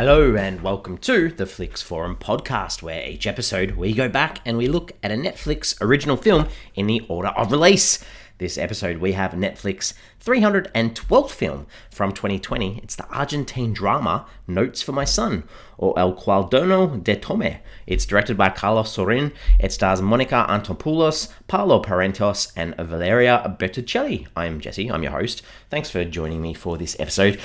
Hello and welcome to the Flix Forum podcast, where each episode we go back and we look at a Netflix original film in the order of release. This episode we have Netflix 312th film from 2020. It's the Argentine drama Notes for My Son, or El Cuaderno de Tomy. It's directed by Carlos Sorinstarring. It stars Monica Antonopulos, Paola, Barrientos, and Valeria Bertuccelli. I'm Jesse, I'm your host. Thanks for joining me for this episode.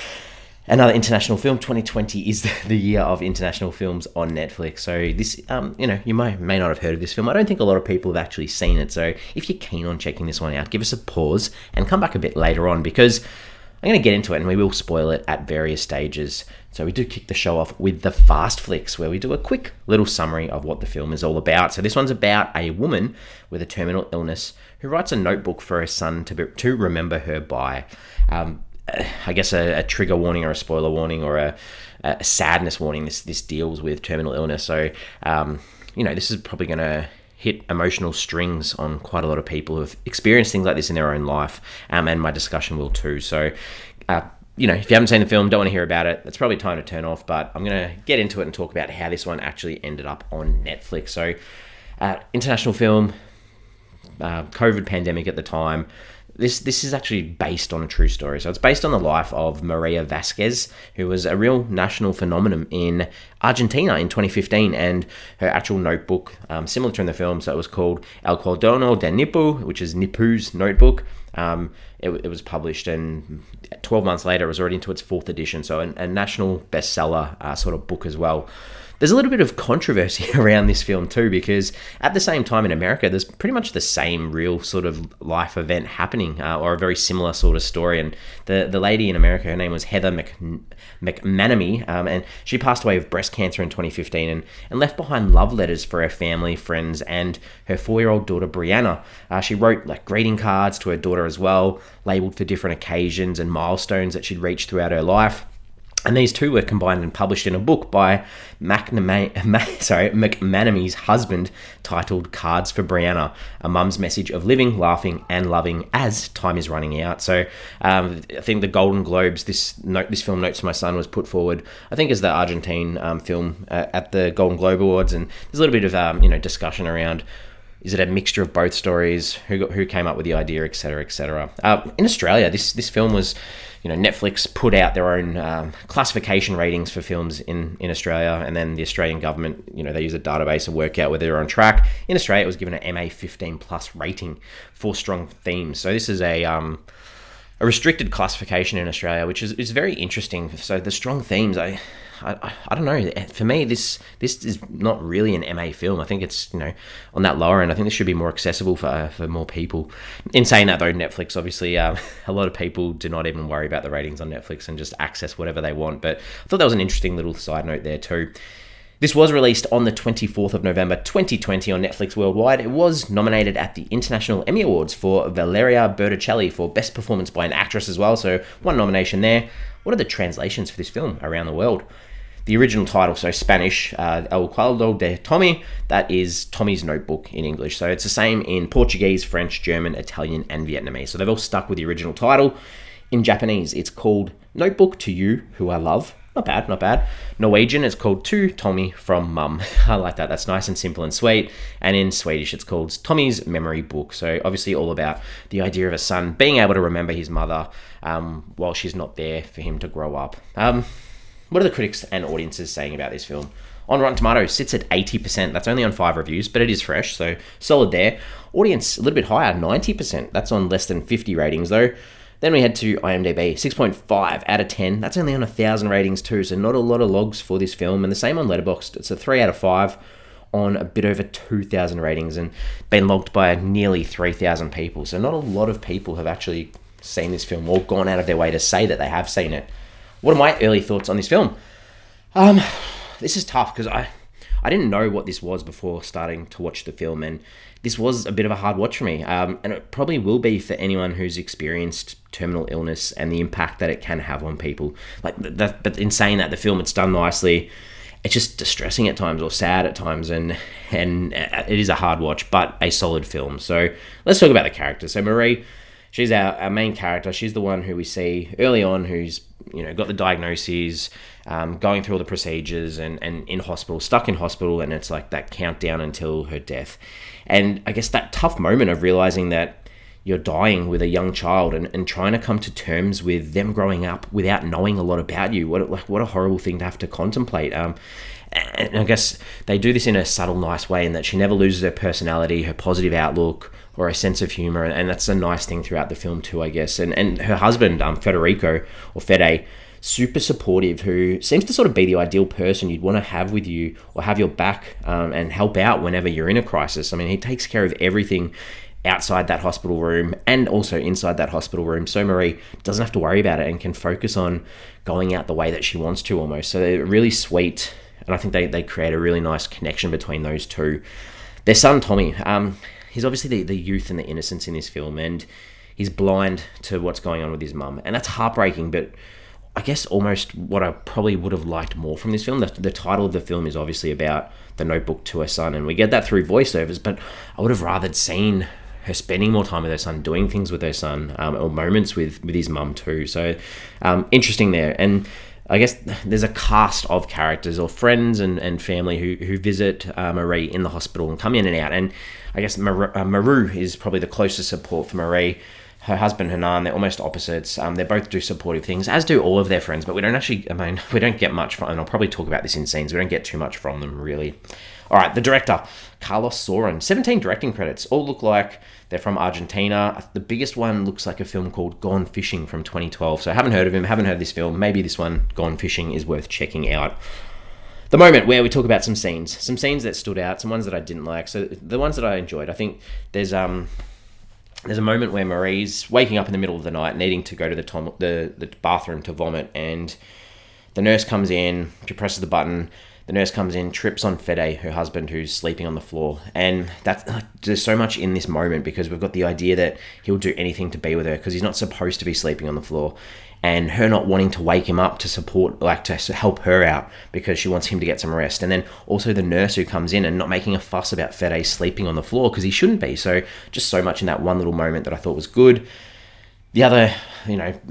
Another international film. 2020 is the year of international films on Netflix. So this, you may not have heard of this film. I don't think a lot of people have actually seen it. So if you're keen on checking this one out, give us a pause and come back a bit later on, because I'm going to get into it and we will spoil it at various stages. So we do kick the show off with the Fast Flicks, where we do a quick little summary of what the film is all about. So this one's about a woman with a terminal illness who writes a notebook for her son to remember her by. I guess a trigger warning or a spoiler warning or a sadness warning. This deals with terminal illness. So, this is probably going to hit emotional strings on quite a lot of people who have experienced things like this in their own life. And my discussion will too. So, if you haven't seen the film, don't want to hear about it, it's probably time to turn off. But I'm going to get into it and talk about how this one actually ended up on Netflix. So, international film, COVID pandemic at the time. This is actually based on a true story. So it's based on the life of Maria Vasquez, who was a real national phenomenon in Argentina in 2015, and her actual notebook, similar to in the film, so it was called El Cuaderno de Nipu, which is Nipu's notebook. It was published, and 12 months later, it was already into its 4th edition, so a national bestseller sort of book as well. There's a little bit of controversy around this film too, because at the same time in America, there's pretty much the same real sort of life event happening, or a very similar sort of story. And the lady in America, her name was Heather McManamy, and she passed away of breast cancer in 2015 and left behind love letters for her family, friends, and her 4-year-old daughter, Brianna. She wrote greeting cards to her daughter as well, labeled for different occasions and milestones that she'd reached throughout her life. And these two were combined and published in a book by McManamy's husband, titled Cards for Brianna, a mum's message of living, laughing, and loving as time is running out. So I think the Golden Globes, this film Notes for My Son was put forward, I think, as the Argentine film at the Golden Globe Awards. And there's a little bit of discussion around, is it a mixture of both stories? Who came up with the idea, etc., etc. In Australia, this film was, Netflix put out their own classification ratings for films in Australia, and then the Australian government, they use a database to work out whether they're on track. In Australia, it was given an MA 15 plus rating for strong themes. So this is a restricted classification in Australia, which is very interesting. So the strong themes, I don't know. For me, this is not really an MA film. I think it's on that lower end. I think this should be more accessible for more people. In saying that though, Netflix obviously a lot of people do not even worry about the ratings on Netflix and just access whatever they want. But I thought that was an interesting little side note there too. This was released on the 24th of November 2020 on Netflix worldwide. It was nominated at the International Emmy Awards for Valeria Bertuccelli for Best Performance by an Actress as well, so one nomination there. What are the translations for this film around the world? The original title, so Spanish, El Cuaderno de Tomy, that is Tommy's Notebook in English. So it's the same in Portuguese, French, German, Italian, and Vietnamese. So they've all stuck with the original title. In Japanese, it's called Notebook to You Who I Love. Not bad, not bad. Norwegian, it's called To Tommy from Mum. I like that. That's nice and simple and sweet. And in Swedish, it's called Tommy's Memory Book. So obviously all about the idea of a son being able to remember his mother while she's not there for him to grow up. What are the critics and audiences saying about this film? On Rotten Tomatoes, sits at 80%. That's only on 5 reviews, but it is fresh, so solid there. Audience, a little bit higher, 90%. That's on less than 50 ratings, though. Then we head to IMDb, 6.5 out of 10. That's only on 1,000 ratings, too, so not a lot of logs for this film. And the same on Letterboxd. It's a 3 out of 5 on a bit over 2,000 ratings and been logged by nearly 3,000 people. So not a lot of people have actually seen this film or gone out of their way to say that they have seen it. What are my early thoughts on this film? This is tough because I didn't know what this was before starting to watch the film, and this was a bit of a hard watch for me. And it probably will be for anyone who's experienced terminal illness and the impact that it can have on people. But in saying that, the film, it's done nicely. It's just distressing at times or sad at times, and it is a hard watch, but a solid film. So let's talk about the characters. So Marie, she's our main character. She's the one who we see early on who's got the diagnoses, going through all the procedures and in hospital, stuck in hospital, and it's like that countdown until her death. And I guess that tough moment of realizing that you're dying with a young child and trying to come to terms with them growing up without knowing a lot about you. What a horrible thing to have to contemplate. And I guess they do this in a subtle, nice way, in that she never loses her personality, her positive outlook, or a sense of humor. And that's a nice thing throughout the film too, I guess. And her husband, Federico, or Fede, super supportive, who seems to sort of be the ideal person you'd want to have with you or have your back, and help out whenever you're in a crisis. I mean, he takes care of everything outside that hospital room and also inside that hospital room, so Marie doesn't have to worry about it and can focus on going out the way that she wants to, almost. So they're really sweet, and I think they create a really nice connection between those two. Their son Tommy, he's obviously the youth and the innocence in this film, and he's blind to what's going on with his mum, and that's heartbreaking. But I guess almost what I probably would have liked more from this film, the title of the film is obviously about the notebook to her son, and we get that through voiceovers, but I would have rather seen her spending more time with her son, doing things with her son, or moments with his mum too. So interesting there. And I guess there's a cast of characters or friends and family who visit Marie in the hospital and come in and out. And I guess Maru is probably the closest support for Marie. Her husband, Hanan, they're almost opposites. They both do supportive things, as do all of their friends, but we don't get much from, and I'll probably talk about this in scenes, we don't get too much from them, really. All right, the director, Carlos Sorinstarring, 17 directing credits, all look like they're from Argentina. The biggest one looks like a film called Gone Fishing from 2012, so I haven't heard of him, haven't heard of this film. Maybe this one, Gone Fishing, is worth checking out. The moment where we talk about some scenes that stood out, some ones that I didn't like. So the ones that I enjoyed, I think there's a moment where Marie's waking up in the middle of the night, needing to go to the bathroom to vomit, and the nurse comes in, she presses the button, the nurse comes in, trips on Fede, her husband, who's sleeping on the floor. And there's so much in this moment, because we've got the idea that he'll do anything to be with her, because he's not supposed to be sleeping on the floor. And her not wanting to wake him up to to help her out, because she wants him to get some rest. And then also the nurse who comes in and not making a fuss about Fede sleeping on the floor, because he shouldn't be. So just so much in that one little moment that I thought was good. The other,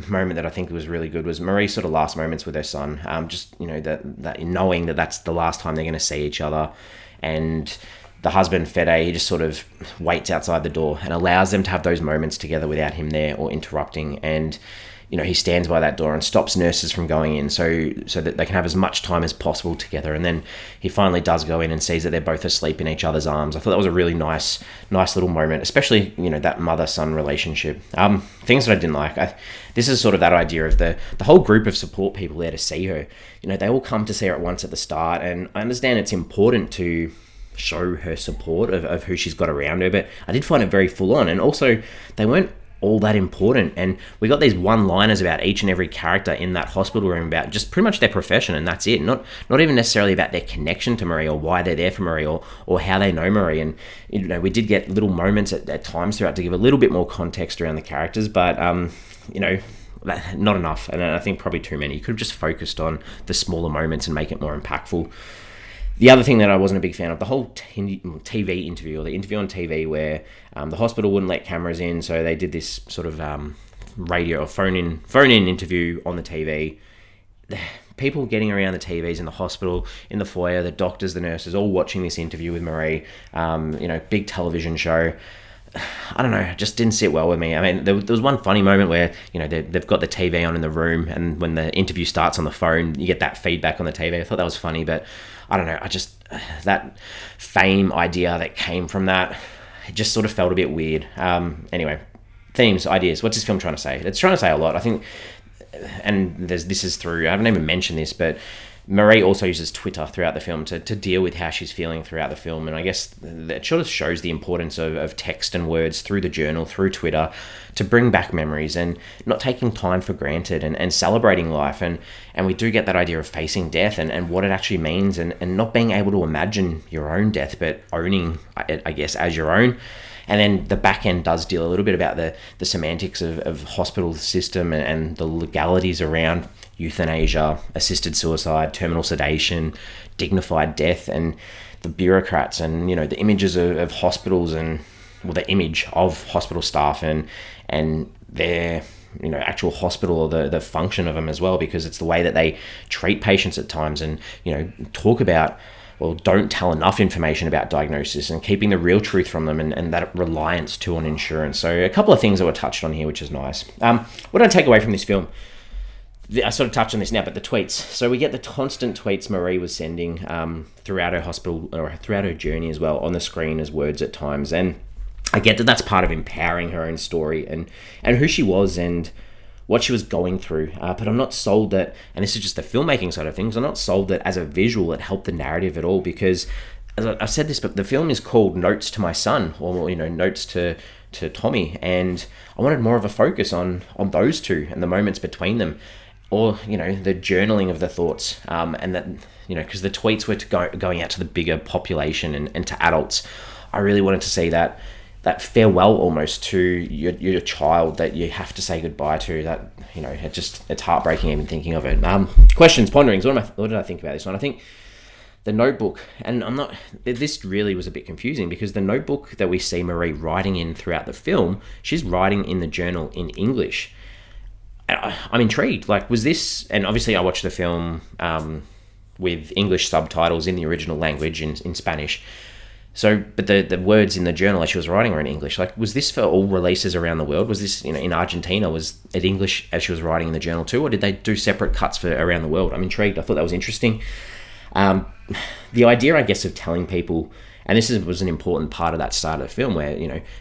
moment that I think was really good was Marie's sort of last moments with her son. That knowing that that's the last time they're going to see each other, and the husband Fede, he just sort of waits outside the door and allows them to have those moments together without him there or interrupting. And he stands by that door and stops nurses from going in so that they can have as much time as possible together. And then he finally does go in and sees that they're both asleep in each other's arms. I thought that was a really nice little moment, especially, that mother-son relationship. Things that I didn't like. This is sort of that idea of the whole group of support people there to see her. They all come to see her at once at the start, and I understand it's important to show her support of who she's got around her, but I did find it very full on. And also, they weren't all that important, and we got these one-liners about each and every character in that hospital room about just pretty much their profession, and that's it. Not even necessarily about their connection to Marie or why they're there for Marie or how they know Marie. And we did get little moments at times throughout to give a little bit more context around the characters, but not enough, and I think probably too many. You could have just focused on the smaller moments and make it more impactful. The other thing that I wasn't a big fan of, the whole TV interview, or the interview on TV where the hospital wouldn't let cameras in, so they did this sort of radio or phone-in interview on the TV. People getting around the TVs in the hospital, in the foyer, the doctors, the nurses, all watching this interview with Marie, big television show. I don't know, it just didn't sit well with me. I mean, there was one funny moment where, they've got the TV on in the room, and when the interview starts on the phone, you get that feedback on the TV. I thought that was funny, but I don't know, that fame idea that came from that, it just sort of felt a bit weird. Anyway, themes, ideas, what's this film trying to say? It's trying to say a lot, I think, and this is through, I haven't even mentioned this, but Marie also uses Twitter throughout the film to deal with how she's feeling throughout the film. And I guess it sort of shows the importance of text and words through the journal, through Twitter, to bring back memories and not taking time for granted and celebrating life. And we do get that idea of facing death and what it actually means, and not being able to imagine your own death, but owning it, I guess, as your own. And then the back end does deal a little bit about the semantics of hospital system and the legalities around euthanasia, assisted suicide, terminal sedation, dignified death, and the bureaucrats and, the images of hospitals the image of hospital staff and their actual hospital or the function of them as well, because it's the way that they treat patients at times, and talk about, well, don't tell enough information about diagnosis and keeping the real truth from them, and that reliance too on insurance. So a couple of things that were touched on here, which is nice. What I take away from this film, I sort of touched on this now, but the tweets. So we get the constant tweets Marie was sending throughout her hospital, or throughout her journey as well, on the screen as words at times. And I get that that's part of empowering her own story and who she was and what she was going through. But I'm not sold that, and this is just the filmmaking side of things, I'm not sold that as a visual it helped the narrative at all, because as I've said this, but the film is called Notes to My Son, or Notes to Tomy, and I wanted more of a focus on those two and the moments between them, or the journaling of the thoughts, and that because the tweets were going out to the bigger population and to adults. I really wanted to see that farewell almost to your child that you have to say goodbye to. That it's heartbreaking even thinking of it. Questions, ponderings. What did I think about this one? I think the notebook, and this really was a bit confusing, because the notebook that we see Marie writing in throughout the film, she's writing in the journal in English. I'm intrigued. Like, was this, and obviously I watched the film with English subtitles in the original language in Spanish. So, but the words in the journal as she was writing were in English. Like, was this for all releases around the world? Was this, in Argentina, was it English as she was writing in the journal too? Or did they do separate cuts for around the world? I'm intrigued. I thought that was interesting. The idea, I guess, of telling people, and this was an important part of that start of the film, where,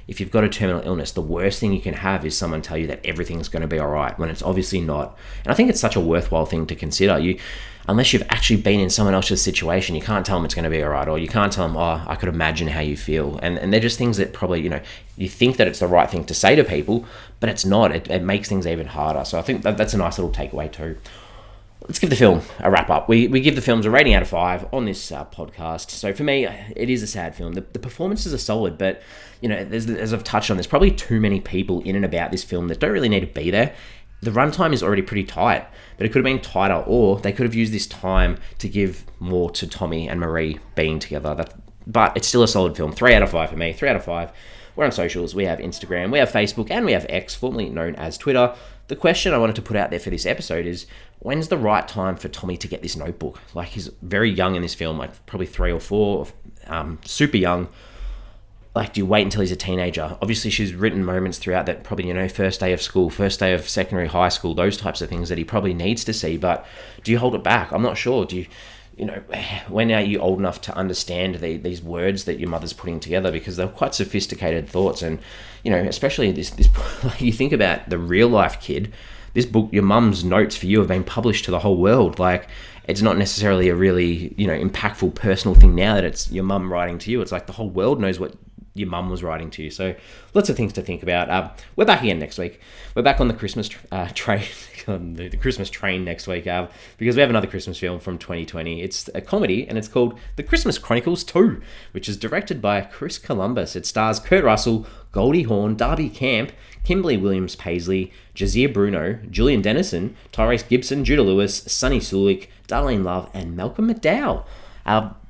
if you've got a terminal illness, the worst thing you can have is someone tell you that everything's going to be all right, when it's obviously not. And I think it's such a worthwhile thing to consider. Unless you've actually been in someone else's situation, you can't tell them it's going to be all right, or you can't tell them, oh, I could imagine how you feel. And they're just things that probably, you think that it's the right thing to say to people, but it's not. It makes things even harder. So I think that's a nice little takeaway too. Let's give the film a wrap up. We give the films a rating out of 5 on this podcast. So for me, it is a sad film. The performances are solid, but as I've touched on, there's probably too many people in and about this film that don't really need to be there. The runtime is already pretty tight, but it could have been tighter, or they could have used this time to give more to Tomy and Marie being together. But it's still a solid film. 3 out of 5 for me. 3 out of 5. We're on socials. We have Instagram, we have Facebook, and we have X, formerly known as Twitter. The question I wanted to put out there for this episode is, when's the right time for Tomy to get this notebook? Like, he's very young in this film, like probably 3 or 4, super young. Like, do you wait until he's a teenager? Obviously, she's written moments throughout that, probably, first day of school, first day of secondary, high school, those types of things that he probably needs to see. But do you hold it back? I'm not sure. Do you, when are you old enough to understand these words that your mother's putting together? Because they're quite sophisticated thoughts. And, especially this like, you think about the real life kid, this book, your mum's notes for you have been published to the whole world. Like, it's not necessarily a really, impactful personal thing now that it's your mum writing to you. It's like the whole world knows what your mum was writing to you. So lots of things to think about. We're back again next week. We're back on the Christmas train, on the Christmas train next week, because we have another Christmas film from 2020. It's a comedy, and it's called The Christmas Chronicles 2, which is directed by Chris Columbus. It stars Kurt Russell, Goldie Hawn, Darby Camp, Kimberly Williams Paisley, Jazir Bruno, Julian Dennison, Tyrese Gibson, Judah Lewis, Sonny Sulik, Darlene Love, and Malcolm McDowell.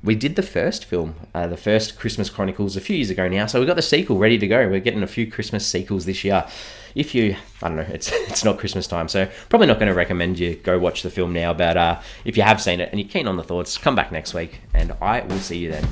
We did the first film, the first Christmas Chronicles, a few years ago now, so we've got the sequel ready to go. We're getting a few Christmas sequels this year. If you, I don't know, it's not Christmas time, so probably not going to recommend you go watch the film now, but if you have seen it and you're keen on the thoughts, come back next week, and I will see you then.